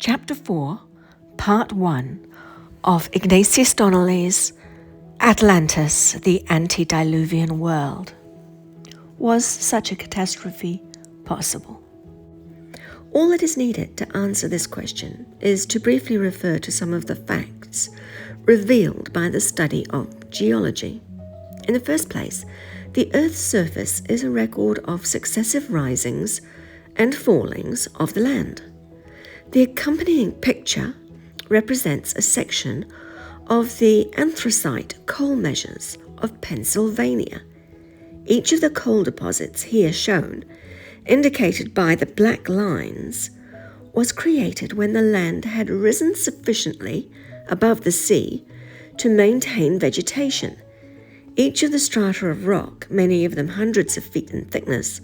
Chapter 4, Part 1 of Ignatius Donnelly's Atlantis the Antediluvian World. Was such a catastrophe possible? All that is needed to answer this question is to briefly refer to some of the facts revealed by the study of geology. In the first place, the Earth's surface is a record of successive risings and fallings of the land. The accompanying picture represents a section of the anthracite coal measures of Pennsylvania. Each of the coal deposits here shown, indicated by the black lines, was created when the land had risen sufficiently above the sea to maintain vegetation. Each of the strata of rock, many of them hundreds of feet in thickness,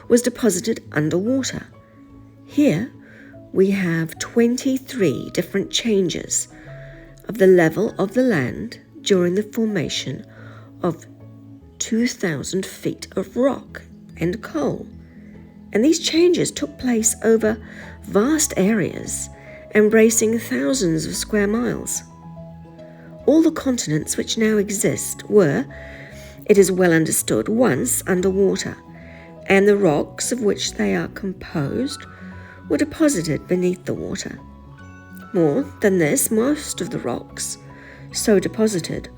was deposited underwater. Here, we have 23 different changes of the level of the land during the formation of 2,000 feet of rock and coal. And these changes took place over vast areas, embracing thousands of square miles. All the continents which now exist were, it is well understood, once underwater, and the rocks of which they are composed were deposited beneath the water. More than this, most of the rocks so deposited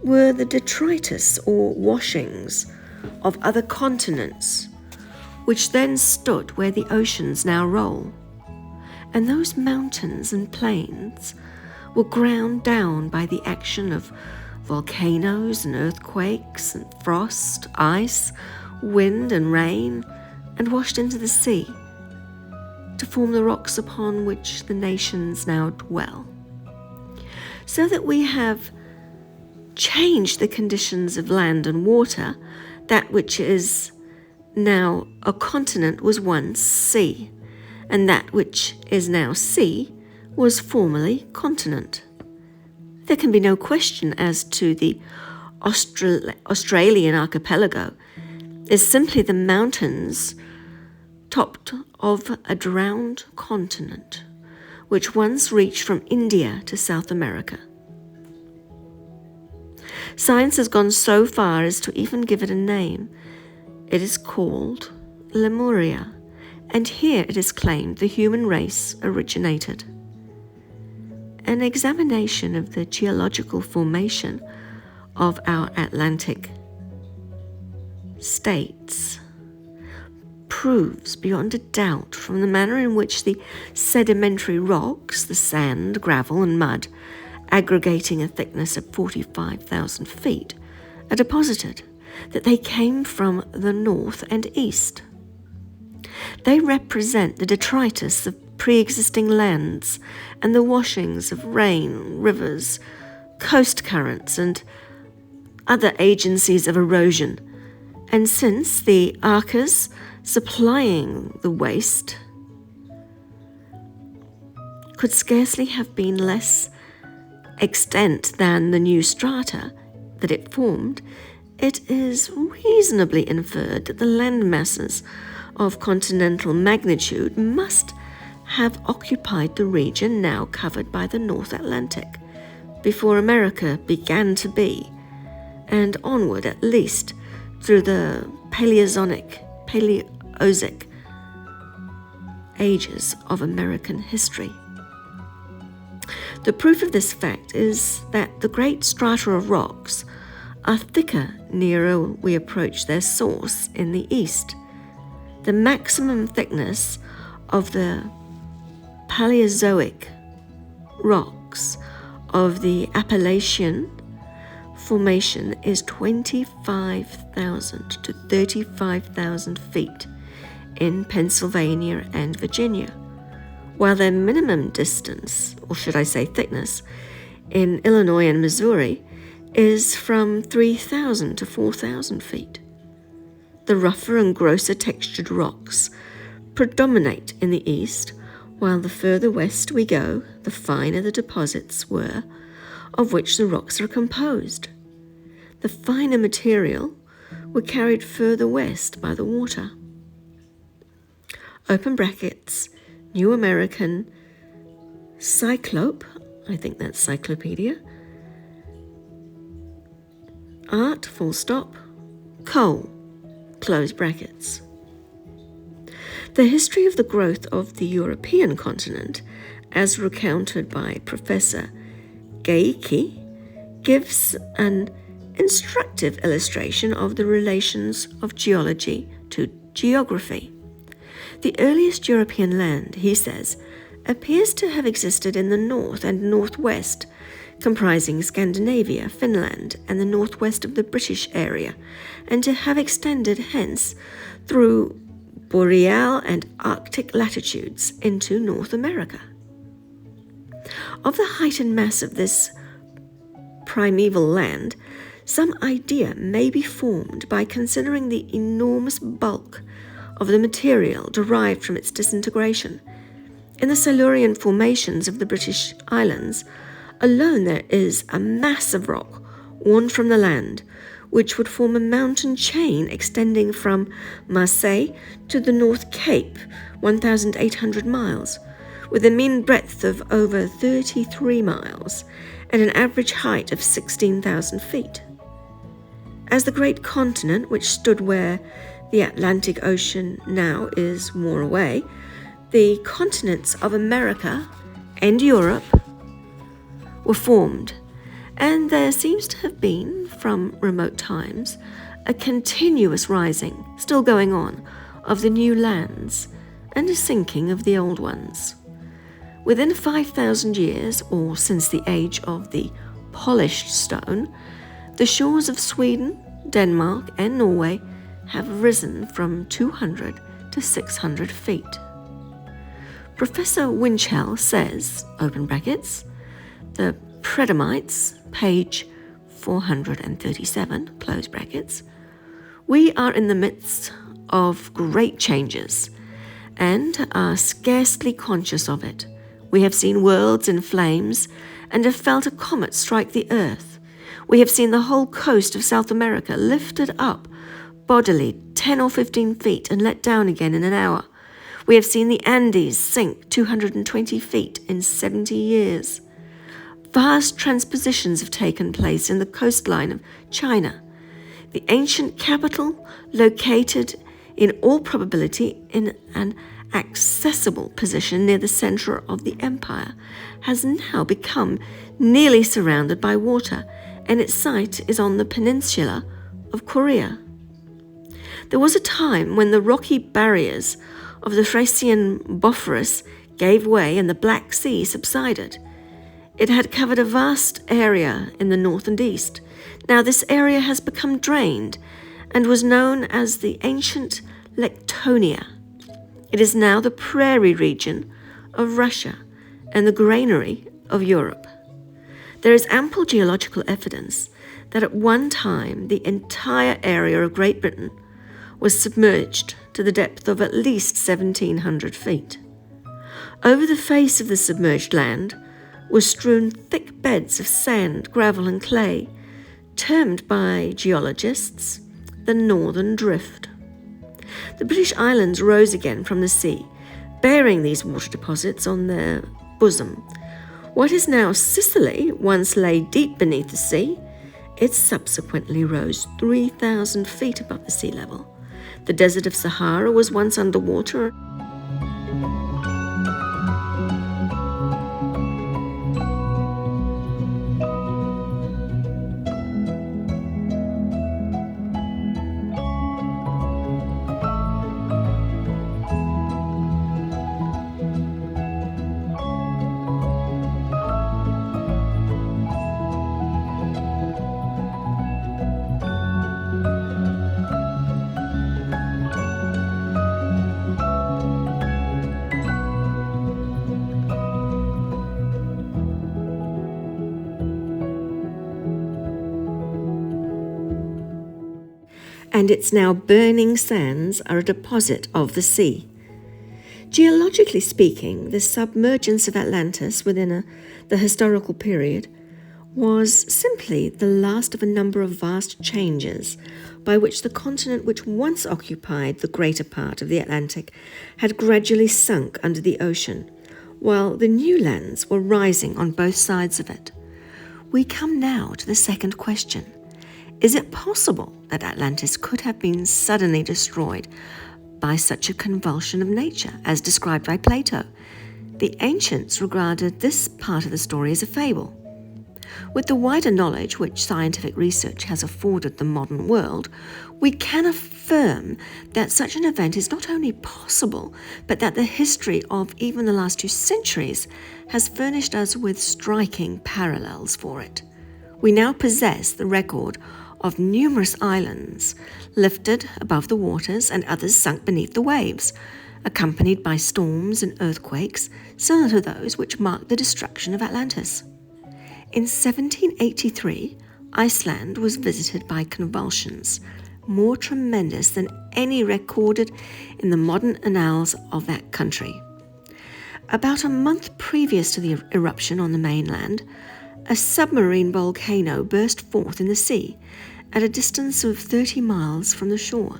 were the detritus or washings of other continents, which then stood where the oceans now roll. And those mountains and plains were ground down by the action of volcanoes and earthquakes and frost, ice, wind and rain, and washed into the sea to form the rocks upon which the nations now dwell. So that we have changed the conditions of land and water. That which is now a continent was once sea, and that which is now sea was formerly continent. There can be no question as to the Australian archipelago is simply the mountains topped of a drowned continent, which once reached from India to South America. Science has gone so far as to even give it a name. It is called Lemuria, and here it is claimed the human race originated. An examination of the geological formation of our Atlantic states proves beyond a doubt from the manner in which the sedimentary rocks, the sand, gravel and mud, aggregating a thickness of 45,000 feet, are deposited, that they came from the north and east. They represent the detritus of pre-existing lands and the washings of rain, rivers, coast currents and other agencies of erosion. And since the arcas supplying the waste could scarcely have been less extent than the new strata that it formed, it is reasonably inferred that the land masses of continental magnitude must have occupied the region now covered by the North Atlantic before America began to be, and onward at least through the Paleozoic ages of American history. The proof of this fact is that the great strata of rocks are thicker nearer we approach their source in the east. The maximum thickness of the Paleozoic rocks of the Appalachian formation is 25,000 to 35,000 feet in Pennsylvania and Virginia, while their minimum distance, or should I say thickness, in Illinois and Missouri is from 3,000 to 4,000 feet. The rougher and grosser textured rocks predominate in the east, while the further west we go, the finer the deposits were of which the rocks are composed. The finer material were carried further west by the water. Open brackets, New American Cyclope, I think that's Cyclopedia. Art, full stop. Coal, close brackets. The history of the growth of the European continent, as recounted by Professor Geiki, gives an instructive illustration of the relations of geology to geography. The earliest European land, he says, appears to have existed in the north and northwest, comprising Scandinavia, Finland, and the northwest of the British area, and to have extended hence through boreal and Arctic latitudes into North America. Of the height and mass of this primeval land, some idea may be formed by considering the enormous bulk of the material derived from its disintegration. In the Silurian formations of the British Islands alone there is a mass of rock worn from the land, which would form a mountain chain extending from Marseille to the North Cape, 1,800 miles, with a mean breadth of over 33 miles and an average height of 16,000 feet. As the great continent, which stood where the Atlantic Ocean now is more away, the continents of America and Europe were formed, and there seems to have been, from remote times, a continuous rising, still going on, of the new lands and a sinking of the old ones. Within 5,000 years, or since the age of the polished stone, the shores of Sweden, Denmark, and Norway have risen from 200 to 600 feet. Professor Winchell says, open brackets, the Predomites, page 437, close brackets, we are in the midst of great changes and are scarcely conscious of it. We have seen worlds in flames and have felt a comet strike the earth. We have seen the whole coast of South America lifted up bodily 10 or 15 feet and let down again in an hour. We have seen the Andes sink 220 feet in 70 years. Vast transpositions have taken place in the coastline of China. The ancient capital, located in all probability in an accessible position near the center of the empire, has now become nearly surrounded by water, and its site is on the peninsula of Korea. There was a time when the rocky barriers of the Thracian Bosphorus gave way and the Black Sea subsided. It had covered a vast area in the north and east. Now this area has become drained and was known as the ancient Lectonia. It is now the prairie region of Russia and the granary of Europe. There is ample geological evidence that at one time the entire area of Great Britain was submerged to the depth of at least 1,700 feet. Over the face of the submerged land were strewn thick beds of sand, gravel, and clay, termed by geologists the Northern Drift. The British Islands rose again from the sea, bearing these water deposits on their bosom. What is now Sicily once lay deep beneath the sea. It subsequently rose 3,000 feet above the sea level. The desert of Sahara was once underwater. And its now burning sands are a deposit of the sea. Geologically speaking, the submergence of Atlantis within the historical period was simply the last of a number of vast changes by which the continent which once occupied the greater part of the Atlantic had gradually sunk under the ocean, while the new lands were rising on both sides of it. We come now to the second question. Is it possible that Atlantis could have been suddenly destroyed by such a convulsion of nature, as described by Plato? The ancients regarded this part of the story as a fable. With the wider knowledge which scientific research has afforded the modern world, we can affirm that such an event is not only possible, but that the history of even the last 2 centuries has furnished us with striking parallels for it. We now possess the record of numerous islands lifted above the waters and others sunk beneath the waves, accompanied by storms and earthquakes similar to those which marked the destruction of Atlantis. In 1783, Iceland was visited by convulsions more tremendous than any recorded in the modern annals of that country. About a month previous to the eruption on the mainland, a submarine volcano burst forth in the sea at a distance of 30 miles from the shore.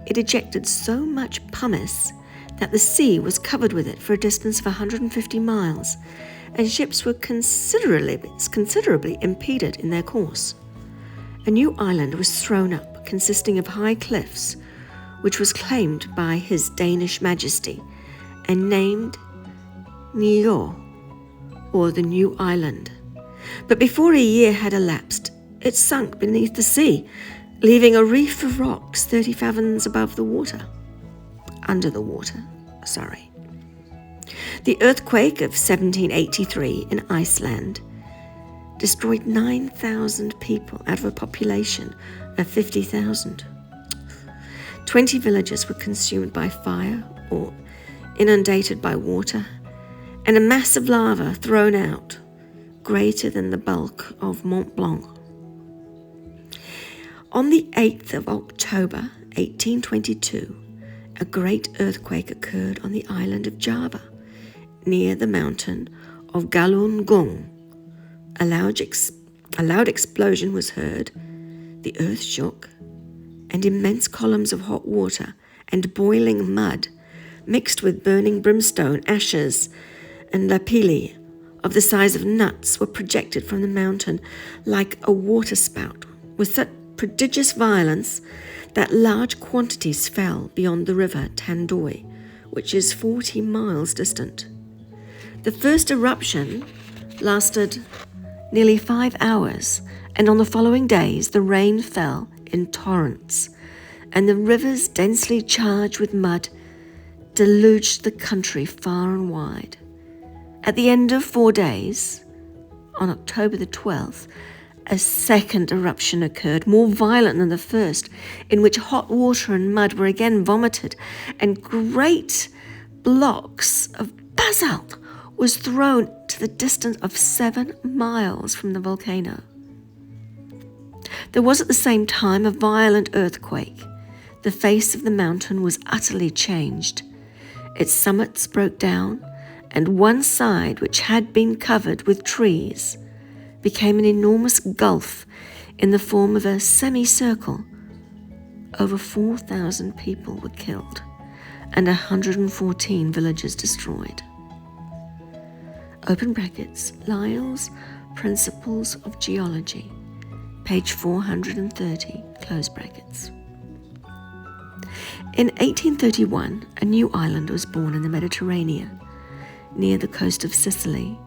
It ejected so much pumice that the sea was covered with it for a distance of 150 miles, and ships were considerably impeded in their course. A new island was thrown up, consisting of high cliffs, which was claimed by His Danish Majesty and named Njord, or the New Island. But before a year had elapsed, it sunk beneath the sea, leaving a reef of rocks 30 fathoms above the water. The earthquake of 1783 in Iceland destroyed 9,000 people out of a population of 50,000. 20 villages were consumed by fire or inundated by water, and a mass of lava thrown out, greater than the bulk of Mont Blanc. On the 8th of October, 1822, a great earthquake occurred on the island of Java, near the mountain of Galunggung. A loud explosion was heard, the earth shook, and immense columns of hot water and boiling mud, mixed with burning brimstone, ashes, and lapilli of the size of nuts, were projected from the mountain like a waterspout, with such prodigious violence that large quantities fell beyond the river Tandoi, which is 40 miles distant. The first eruption lasted nearly 5 hours, and on the following days the rain fell in torrents, and the rivers, densely charged with mud, deluged the country far and wide. At the end of 4 days, on October the 12th, a second eruption occurred, more violent than the first, in which hot water and mud were again vomited, and great blocks of basalt was thrown to the distance of 7 miles from the volcano. There was at the same time a violent earthquake. The face of the mountain was utterly changed. Its summits broke down, and one side, which had been covered with trees, became an enormous gulf in the form of a semicircle. Over 4,000 people were killed and 114 villages destroyed. Open brackets, Lyell's Principles of Geology, page 430, close brackets. In 1831, a new island was born in the Mediterranean, near the coast of Sicily.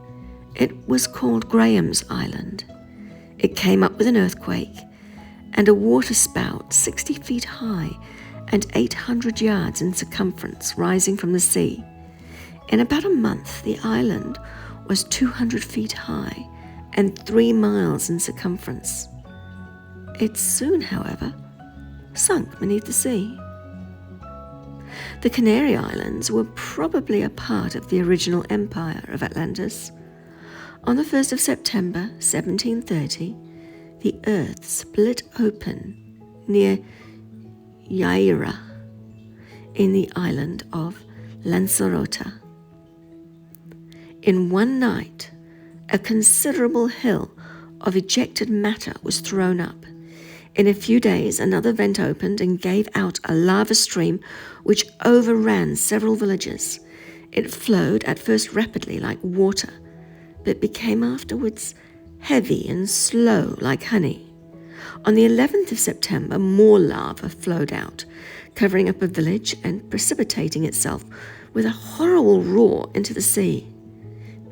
It was called Graham's Island. It came up with an earthquake and a waterspout 60 feet high and 800 yards in circumference, rising from the sea. In about a month, the island was 200 feet high and 3 miles in circumference. It soon, however, sunk beneath the sea. The Canary Islands were probably a part of the original empire of Atlantis. On the 1st of September, 1730, the earth split open near Yaira in the island of Lanzarote. In one night, a considerable hill of ejected matter was thrown up. In a few days, another vent opened and gave out a lava stream which overran several villages. It flowed at first rapidly like water, but became afterwards heavy and slow like honey. On the 11th of September, more lava flowed out, covering up a village and precipitating itself with a horrible roar into the sea.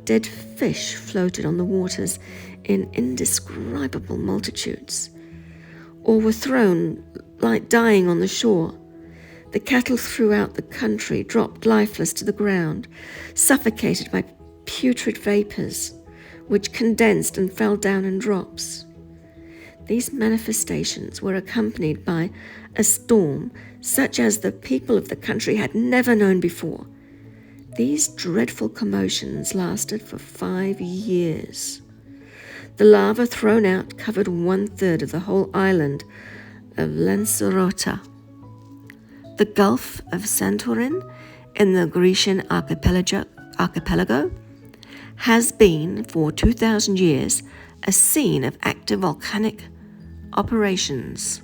Dead fish floated on the waters in indescribable multitudes, or were thrown like dying on the shore. The cattle throughout the country dropped lifeless to the ground, suffocated by putrid vapors, which condensed and fell down in drops. These manifestations were accompanied by a storm such as the people of the country had never known before. These dreadful commotions lasted for 5 years. The lava thrown out covered 1/3 of the whole island of Lanzarote. The Gulf of Santorin in the Grecian archipelago has been for 2,000 years a scene of active volcanic operations.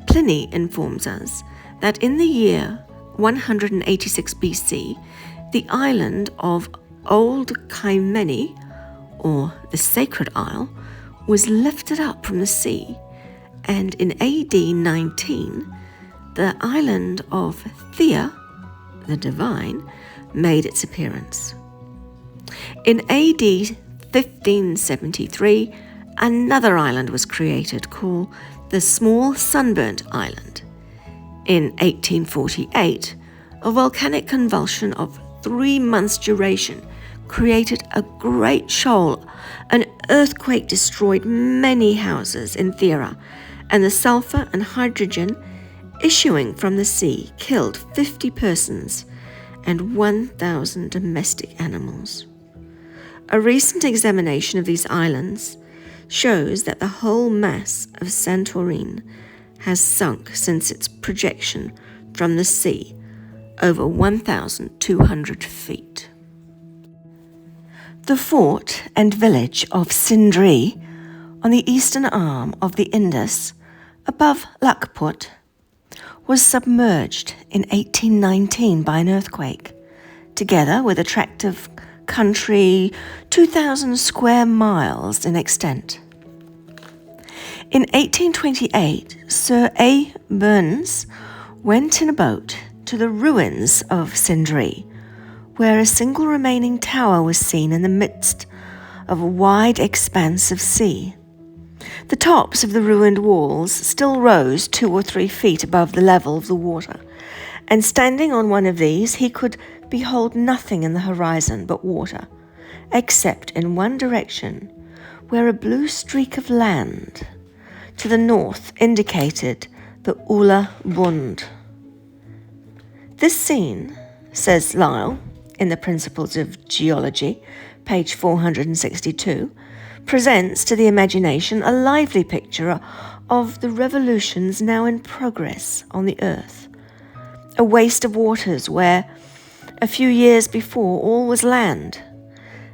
Pliny informs us that in the year 186 BC, the island of Old Kaimeni, or the Sacred Isle, was lifted up from the sea, and in AD 19, the island of Thea, the Divine, made its appearance. In AD 1573, another island was created called the Small Sunburnt Island. In 1848, a volcanic convulsion of 3 months' duration created a great shoal. An earthquake destroyed many houses in Thera, and the sulfur and hydrogen issuing from the sea killed 50 persons and 1,000 domestic animals. A recent examination of these islands shows that the whole mass of Santorin has sunk since its projection from the sea over 1,200 feet. The fort and village of Sindri on the eastern arm of the Indus above Lakput was submerged in 1819 by an earthquake, together with a tract of country 2,000 square miles in extent. In 1828, Sir A. Burns went in a boat to the ruins of Sindri, where a single remaining tower was seen in the midst of a wide expanse of sea. The tops of the ruined walls still rose 2 or 3 feet above the level of the water, and standing on one of these, he could behold nothing in the horizon but water, except in one direction, where a blue streak of land to the north indicated the Ula Bund. This scene, says Lyell in the Principles of Geology, page 462, presents to the imagination a lively picture of the revolutions now in progress on the earth. A waste of waters where a few years before all was land,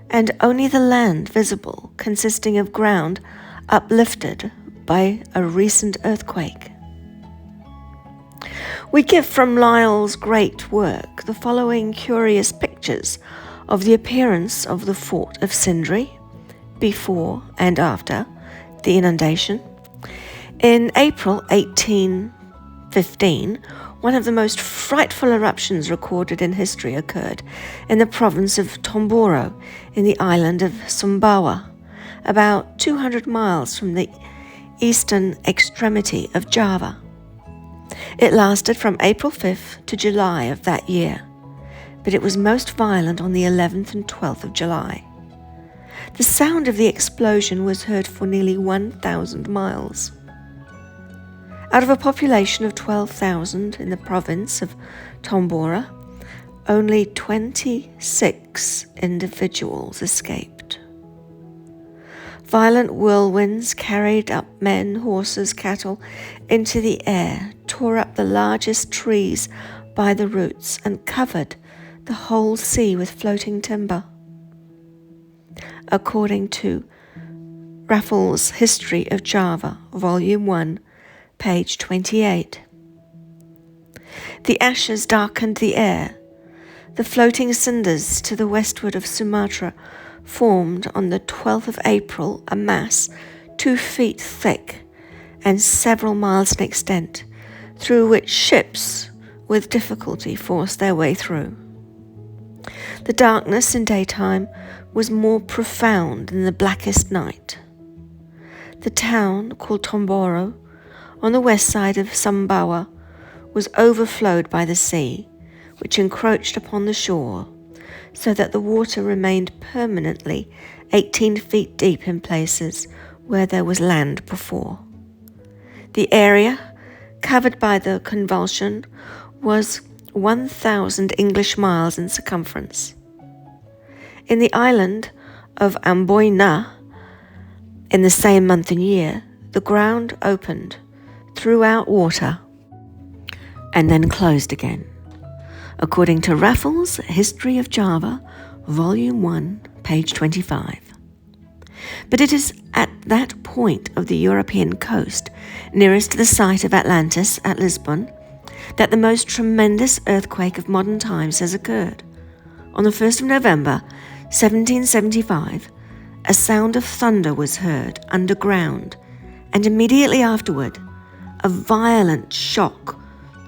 and only the land visible, consisting of ground uplifted by a recent earthquake. We give from Lyell's great work the following curious pictures of the appearance of the fort of Sindri before and after the inundation. In April 1815, one of the most frightful eruptions recorded in history occurred in the province of Tomboro in the island of Sumbawa, about 200 miles from the eastern extremity of Java. It lasted from April 5th to July of that year, but it was most violent on the 11th and 12th of July. The sound of the explosion was heard for nearly 1,000 miles. Out of a population of 12,000 in the province of Tombora, only 26 individuals escaped. Violent whirlwinds carried up men, horses, cattle into the air, tore up the largest trees by the roots, and covered the whole sea with floating timber. According to Raffles' History of Java, Volume 1, page 28. The ashes darkened the air. The floating cinders to the westward of Sumatra formed on the 12th of April a mass 2 feet thick and several miles in extent, through which ships with difficulty forced their way through. The darkness in daytime was more profound than the blackest night. The town, called Tomboro, on the west side of Sumbawa, was overflowed by the sea, which encroached upon the shore, so that the water remained permanently 18 feet deep in places where there was land before. The area covered by the convulsion was 1,000 English miles in circumference. In the island of Amboina, in the same month and year, the ground opened, threw out water, and then closed again, according to Raffles' History of Java, Volume 1, page 25. But it is at that point of the European coast, nearest to the site of Atlantis at Lisbon, that the most tremendous earthquake of modern times has occurred. On the 1st of November, 1775, a sound of thunder was heard underground, and immediately afterward, a violent shock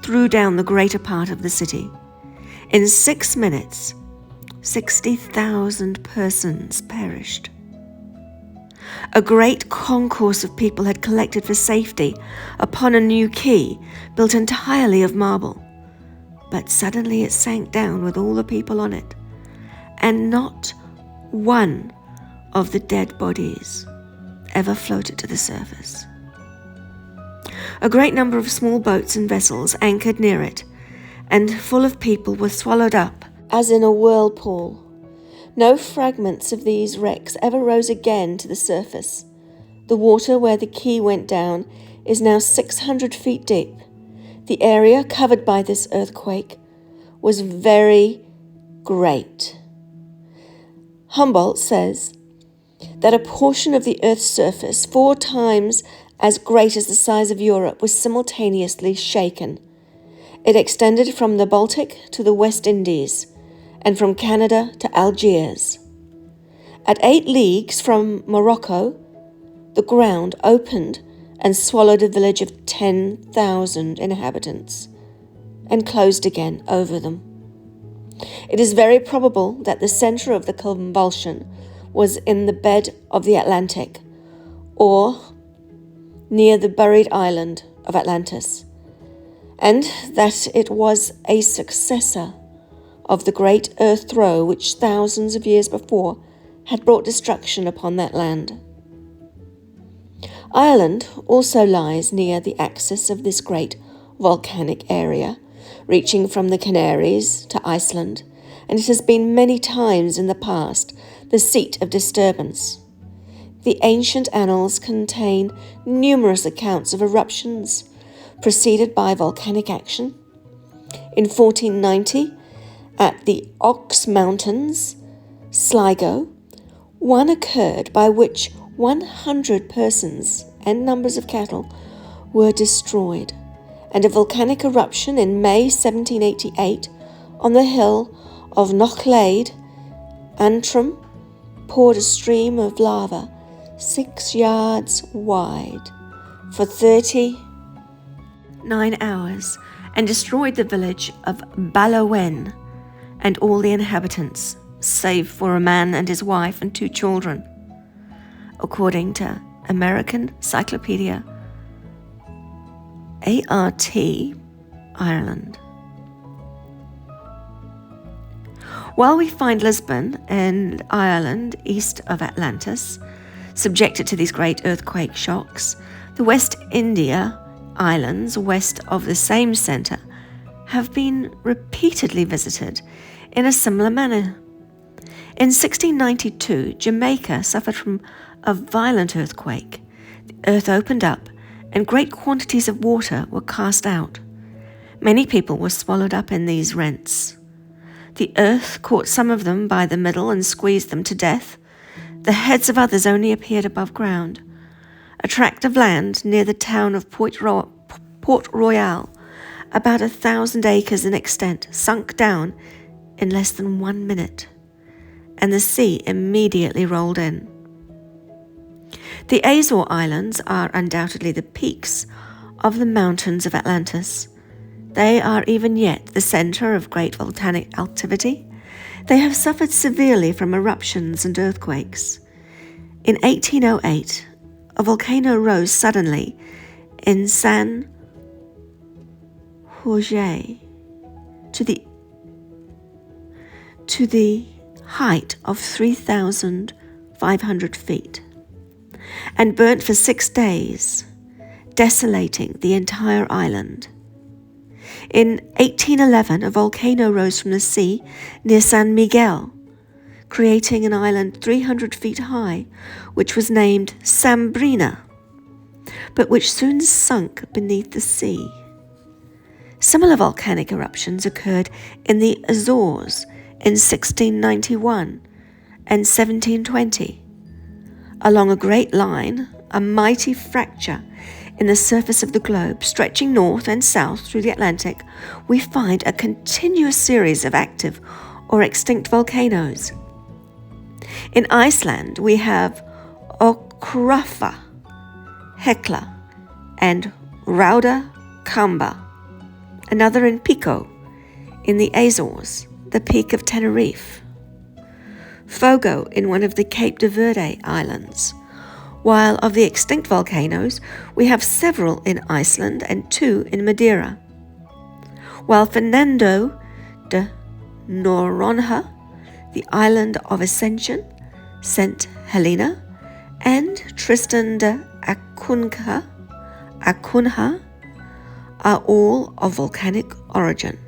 threw down the greater part of the city. In 6 minutes, 60,000 persons perished. A great concourse of people had collected for safety upon a new quay built entirely of marble. But suddenly it sank down with all the people on it, and not one of the dead bodies ever floated to the surface. A great number of small boats and vessels anchored near it, and full of people were swallowed up as in a whirlpool. No fragments of these wrecks ever rose again to the surface. The water where the quay went down is now 600 feet deep. The area covered by this earthquake was very great. Humboldt says that a portion of the Earth's surface 4 times as great as the size of Europe was simultaneously shaken. It extended from the Baltic to the West Indies, and from Canada to Algiers. At 8 leagues from Morocco, the ground opened and swallowed a village of 10,000 inhabitants, and closed again over them. It is very probable that the center of the convulsion was in the bed of the Atlantic, or near the buried island of Atlantis, and that it was a successor of the great earth throe which thousands of years before had brought destruction upon that land. Ireland also lies near the axis of this great volcanic area, reaching from the Canaries to Iceland, and it has been many times in the past the seat of disturbance. The ancient annals contain numerous accounts of eruptions preceded by volcanic action. In 1490, at the Ox Mountains, Sligo, one occurred by which 100 persons and numbers of cattle were destroyed, and a volcanic eruption in May 1788 on the hill of Knocklade, Antrim, poured a stream of lava 6 yards wide for 39 hours and destroyed the village of Ballowen and all the inhabitants, save for a man and his wife and 2 children, according to American Cyclopedia, ART, Ireland. While we find Lisbon and Ireland east of Atlantis subjected to these great earthquake shocks, the West India Islands west of the same centre have been repeatedly visited in a similar manner. In 1692, Jamaica suffered from a violent earthquake. The earth opened up and great quantities of water were cast out. Many people were swallowed up in these rents. The earth caught some of them by the middle and squeezed them to death. The heads of others only appeared above ground. A tract of land near the town of Port Royal, about 1,000 acres in extent, sunk down in less than 1 minute, and the sea immediately rolled in. The Azore Islands are undoubtedly the peaks of the mountains of Atlantis. They are even yet the center of great volcanic activity. They have suffered severely from eruptions and earthquakes. In 1808, a volcano rose suddenly in San Jorge to the height of 3,500 feet and burnt for 6 days, desolating the entire island. In 1811, a volcano rose from the sea near San Miguel, creating an island 300 feet high, which was named Sambrina, but which soon sunk beneath the sea. Similar volcanic eruptions occurred in the Azores in 1691 and 1720. Along a great line, a mighty fracture in the surface of the globe, stretching north and south through the Atlantic, we find a continuous series of active or extinct volcanoes. In Iceland, we have Okrafa, Hekla, and Rauda another in Pico, in the Azores, the Peak of Tenerife, Fogo in one of the Cape de Verde Islands, while of the extinct volcanoes, we have several in Iceland and 2 in Madeira, while Fernando de Noronha, the island of Ascension, St. Helena, and Tristan de Acunha are all of volcanic origin.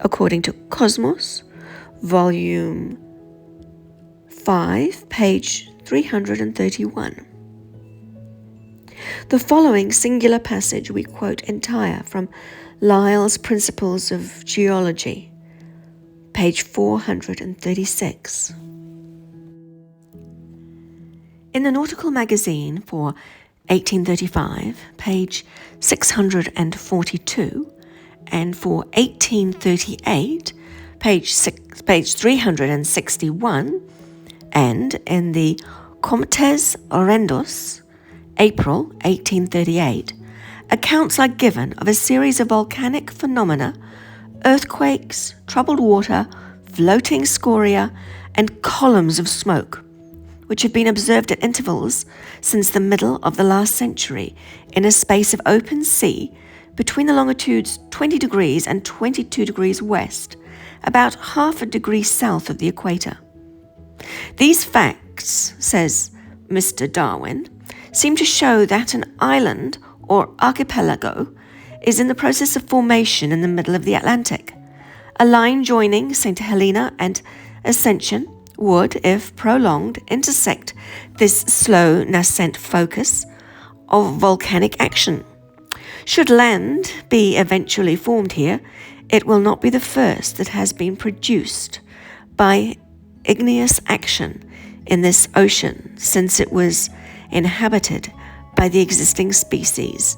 According to Cosmos, Volume 5, page 331. The following singular passage we quote entire from Lyell's Principles of Geology, page 436. In the Nautical Magazine for 1835, page 642, and for 1838, page 361, and in the Comtes Orendos, April 1838, accounts are given of a series of volcanic phenomena, earthquakes, troubled water, floating scoria, and columns of smoke, which have been observed at intervals since the middle of the last century in a space of open sea between the longitudes 20 degrees and 22 degrees west, about half a degree south of the equator. These facts, says Mr. Darwin, seem to show that an island or archipelago is in the process of formation in the middle of the Atlantic. A line joining St. Helena and Ascension would, if prolonged, intersect this slow nascent focus of volcanic action. Should land be eventually formed here, it will not be the first that has been produced by igneous action in this ocean since it was inhabited by the existing species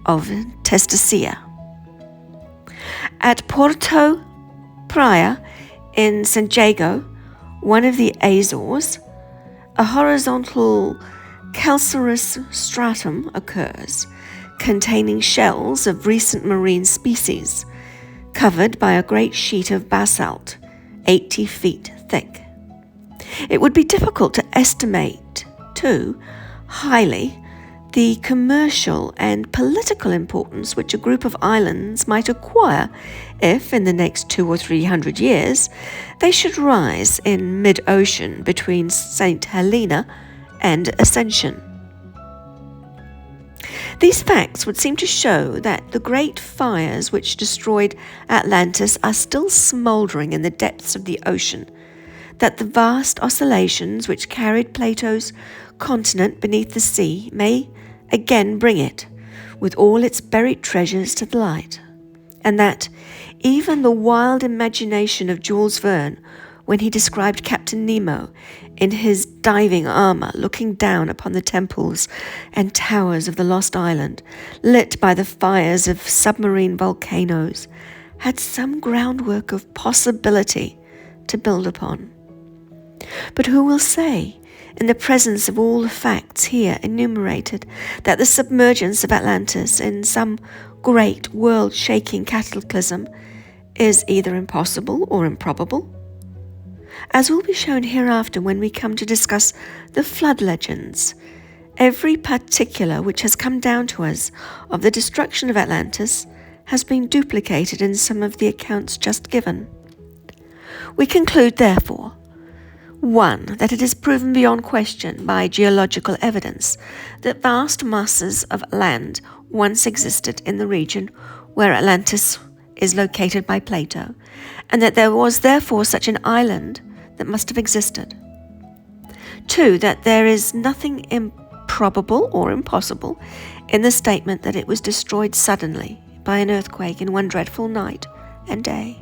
of Testacea. At Porto Praia in St. Jago, one of the Azores, a horizontal calcareous stratum occurs, containing shells of recent marine species, covered by a great sheet of basalt, 80 feet thick. It would be difficult to estimate, too, highly, the commercial and political importance which a group of islands might acquire if, in the next 200 or 300 years, they should rise in mid-ocean between St. Helena and Ascension. These facts would seem to show that the great fires which destroyed Atlantis are still smouldering in the depths of the ocean, that the vast oscillations which carried Plato's continent beneath the sea may again bring it, with all its buried treasures, to the light, and that even the wild imagination of Jules Verne, when he described Captain Nemo in his diving armor looking down upon the temples and towers of the lost island, lit by the fires of submarine volcanoes, had some groundwork of possibility to build upon. But who will say, in the presence of all the facts here enumerated, that the submergence of Atlantis in some great world-shaking cataclysm is either impossible or improbable? As will be shown hereafter when we come to discuss the flood legends, every particular which has come down to us of the destruction of Atlantis has been duplicated in some of the accounts just given. We conclude, therefore, 1. That it is proven beyond question by geological evidence that vast masses of land once existed in the region where Atlantis is located by Plato, and that there was therefore such an island that must have existed. 2. That there is nothing improbable or impossible in the statement that it was destroyed suddenly by an earthquake in one dreadful night and day.